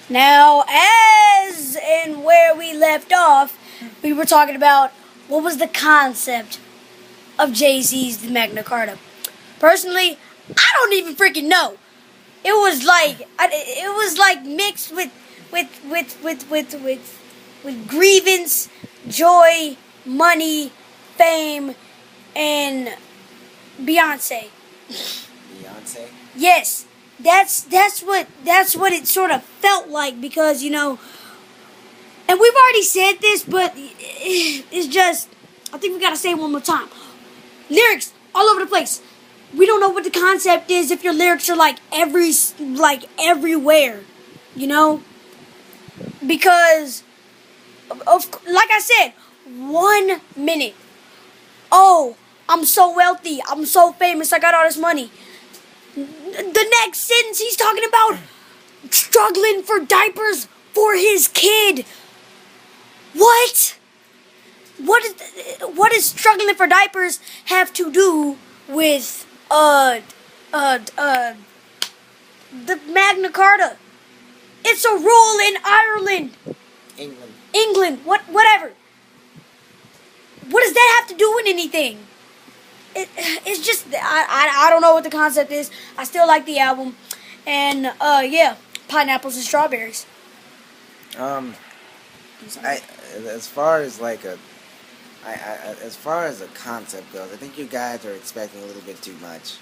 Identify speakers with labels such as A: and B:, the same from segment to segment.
A: Now, as in where we left off, we were talking about what was the concept of Jay-Z's The Magna Carta. Personally, I don't even freaking know. It was like mixed with grievance, joy, money, fame, and Beyonce.
B: Beyonce?
A: Yes, that's what it sort of felt like, because and we've already said this, but it's just, I think we gotta say it one more time. Lyrics all over the place. We don't know what the concept is if your lyrics are like everywhere, because like I said, 1 minute. Oh, I'm so wealthy. I'm so famous. I got all this money. The next sentence, he's talking about struggling for diapers for his kid. What? What is struggling for diapers have to do with the Magna Carta? It's a rule in Ireland. England. Whatever. What does that have to do with anything? It's just, I don't know what the concept is. I still like the album, and yeah, pineapples and strawberries.
B: As far as as far as a concept goes, I think you guys are expecting a little bit too much.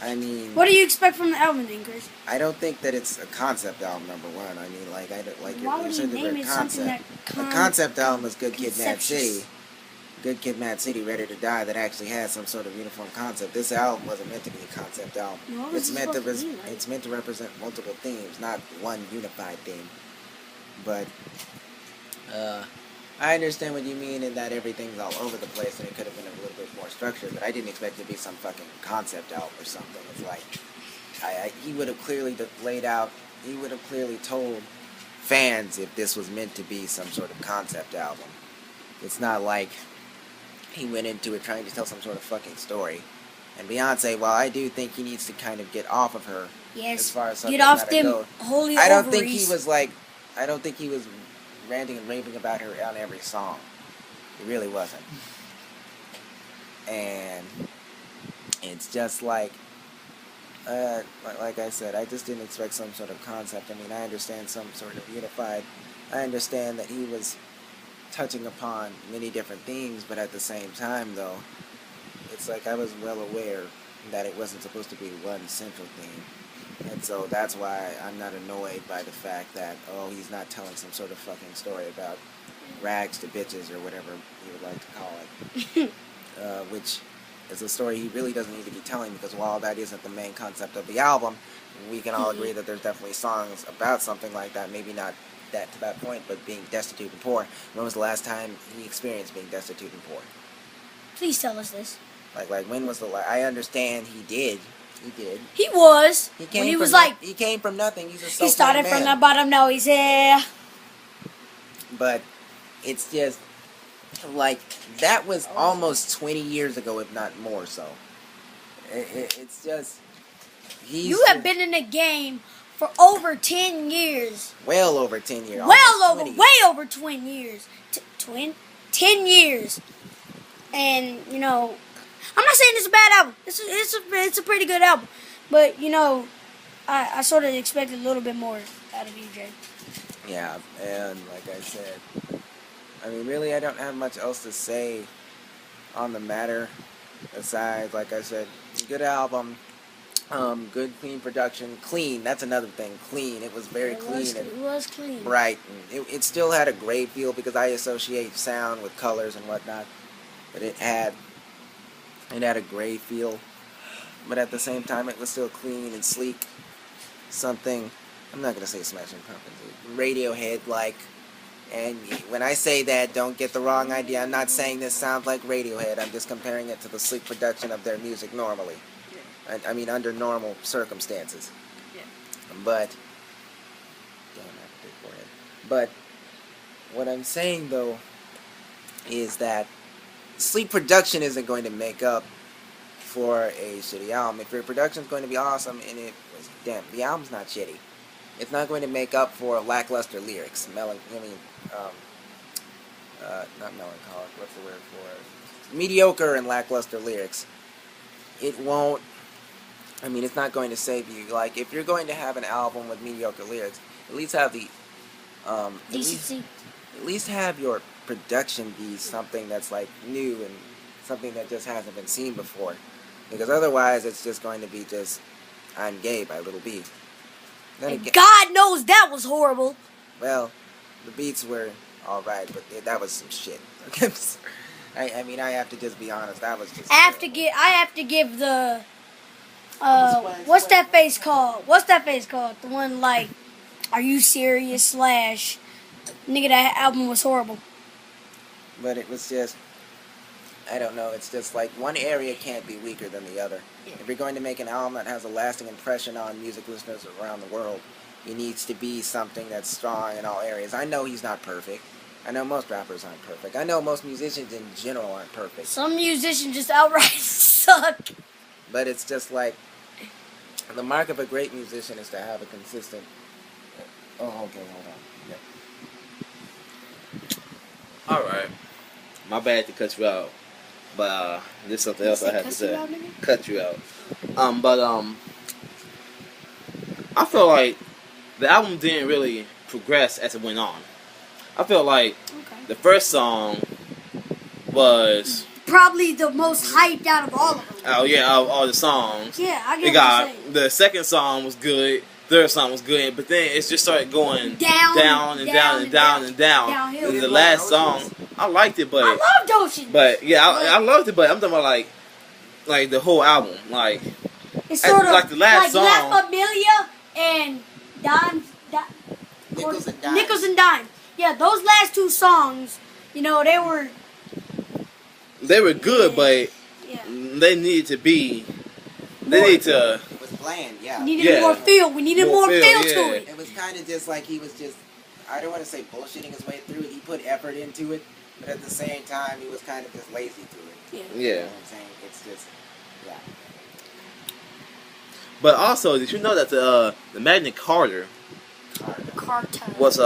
B: I mean,
A: what do you expect from the album, then, Chris?
B: I don't think that it's a concept album. Number one, I mean,
A: Why would you name it something that
B: a concept album is Good Kid, Mad City. Good Kid, Mad City, Ready to Die, that actually has some sort of uniform concept. This album wasn't meant to be a concept album. It's meant to represent multiple themes, not one unified theme. But I understand what you mean in that everything's all over the place and it could have been a little bit more structured, but I didn't expect it to be some fucking concept album or something. It's like, he would have clearly laid out, he would have clearly told fans if this was meant to be some sort of concept album. It's not like he went into it trying to tell some sort of fucking story. And Beyonce, while I do think he needs to kind of get off of her,
A: yes,
B: as far as
A: get off them holy ovaries.
B: I don't think he was ranting and raving about her on every song. He really wasn't. And it's just like I said, I just didn't expect some sort of concept. I mean, I understand some sort of unified. I understand that he was touching upon many different themes, but at the same time, though, it's like I was well aware that it wasn't supposed to be one central theme. And so that's why I'm not annoyed by the fact that, he's not telling some sort of fucking story about rags to bitches or whatever you would like to call it. Which is a story he really doesn't need to be telling, because while that isn't the main concept of the album, we can all agree that there's definitely songs about something like that, maybe not that to that point, but being destitute and poor. When was the last time he experienced being destitute and poor?
A: Please tell us this.
B: Like when was the last? I understand he did.
A: He was.
B: He came he came from nothing. He's a
A: he started
B: man.
A: From the bottom. Now he's here.
B: But it's just like that was almost 20 years ago, if not more so. It's just
A: you have been in the game for over 10 years.
B: Well over 10 years.
A: Way over 20 years. 10 years. And, I'm not saying it's a bad album. It's a pretty good album. But, I sort of expected a little bit more out of you, Jay.
B: Yeah, and like I said, I mean, really, I don't have much else to say on the matter. Aside, like I said, good album. Good, clean production. Clean, that's another thing. Clean. It was very clean.
A: It was clean.
B: Bright. It still had a gray feel because I associate sound with colors and whatnot. But it had a gray feel. But at the same time, it was still clean and sleek. Something, I'm not going to say Smashing Pumpkins, Radiohead-like. And when I say that, don't get the wrong idea. I'm not saying this sounds like Radiohead. I'm just comparing it to the sleek production of their music normally. I mean, under normal circumstances.
A: Yeah.
B: But what I'm saying, though, is that sleek production isn't going to make up for a shitty album. If your production's going to be awesome, and the album's not shitty. it's not going to make up for lackluster lyrics. Not melancholic. What's the word for it? Mediocre and lackluster lyrics. It won't. I mean, it's not going to save you. Like, if you're going to have an album with mediocre lyrics, at least have the
A: decency.
B: At least have your production be something that's like new and something that just hasn't been seen before. Because otherwise, it's just going to be just "I'm Gay" by Little B. Then
A: And God knows that was horrible.
B: Well, the beats were all right, but that was some shit. I mean, I have to just be honest. That was just.
A: I have to give the. What's that face called? What's that face called? The one like, "Are you serious?" / nigga, that album was horrible.
B: But it was just. I don't know. It's just like one area can't be weaker than the other.
A: Yeah.
B: If you're going to make an album that has a lasting impression on music listeners around the world, it needs to be something that's strong in all areas. I know he's not perfect. I know most rappers aren't perfect. I know most musicians in general aren't perfect.
A: Some musicians just outright suck.
B: But it's just like, the mark of a great musician is to have a consistent... Oh, okay, hold on. Yeah.
C: Alright. My bad to cut you out. But there's something else I have to say. Cut you out. I feel like the album didn't really progress as it went on. I feel like the first song was
A: probably the most hyped out of all of them.
C: Oh yeah, out of all the songs.
A: Yeah, I get
C: it
A: what
C: got
A: you're saying.
C: the second song was good, third song was good, but then it just started going
A: down.
C: And the last song, I liked it, but
A: I loved Ocean.
C: But yeah, I loved it, but I'm talking about like the whole album, like
A: it's sort of
C: like the last song,
A: La Familia and Nickels and Dime. Yeah, those last two songs, you know, they were
C: good, but they needed to be. They need to.
B: It was bland, yeah.
A: We needed more feel. We needed more feel to it.
B: It was kind of just like he was just. I don't want to say bullshitting his way through it. He put effort into it, but at the same time, he was kind of just lazy to it.
C: Yeah.
B: You know what I'm saying? It's just, yeah.
C: But also, did you know that the Magna Carta was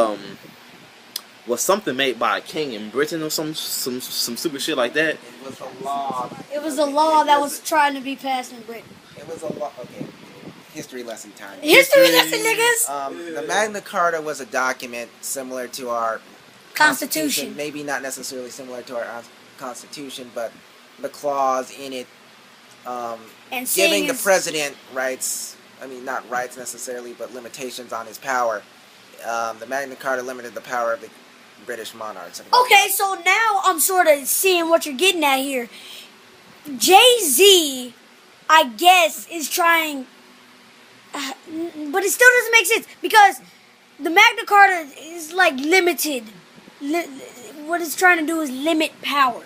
C: something made by a king in Britain or some stupid shit like that?
B: It was a law.
A: It was a law that was trying to be passed in Britain.
B: It was a law. Okay. History lesson time.
A: History lesson, niggas!
B: The Magna Carta was a document similar to our Constitution. Maybe not necessarily similar to our Constitution, but the clause in it giving the president rights. I mean, not rights necessarily, but limitations on his power. The Magna Carta limited the power of the British monarchs.
A: Okay, so now I'm sort of seeing what you're getting at here. Jay-Z, I guess, is trying... but it still doesn't make sense because the Magna Carta is like limited. What it's trying to do is limit power.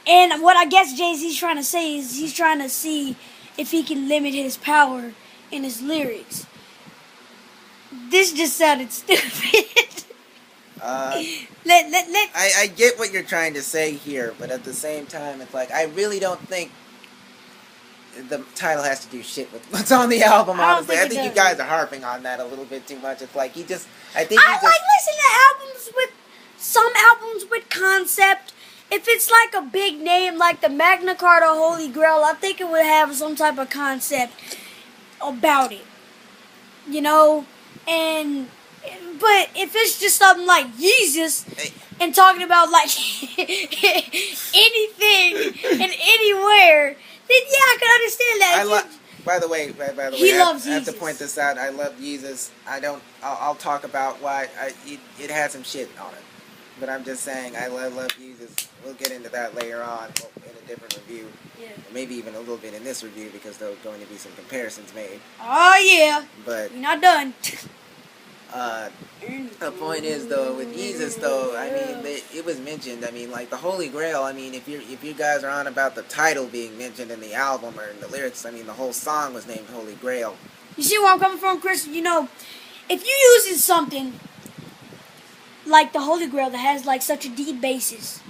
A: And what I guess Jay-Z's trying to say is he's trying to see if he can limit his power in his lyrics. This just sounded stupid.
B: I get what you're trying to say here, but at the same time, it's like I really don't think the title has to do shit with what's on the album, honestly. I think you guys are harping on that a little bit too much. It's like listen
A: to albums with some albums with concept. If it's like a big name like the Magna Carta Holy Grail, I think it would have some type of concept about it. You know? But if it's just something like Jesus and talking about like anything and anywhere, then yeah, I can understand that.
B: By the way, I have to point this out. I love Jesus. I'll talk about why it had some shit on it, but I'm just saying I love Jesus. We'll get into that later on in a different review, or maybe even a little bit in this review because there are going to be some comparisons made.
A: Oh yeah,
B: but
A: we're not done.
B: The point is, though, with Jesus, though, I mean, it was mentioned. I mean, like the Holy Grail. I mean, if you guys are on about the title being mentioned in the album or in the lyrics, I mean, the whole song was named Holy Grail.
A: You see where I'm coming from, Chris? You know, if you using something like the Holy Grail that has like such a deep basis,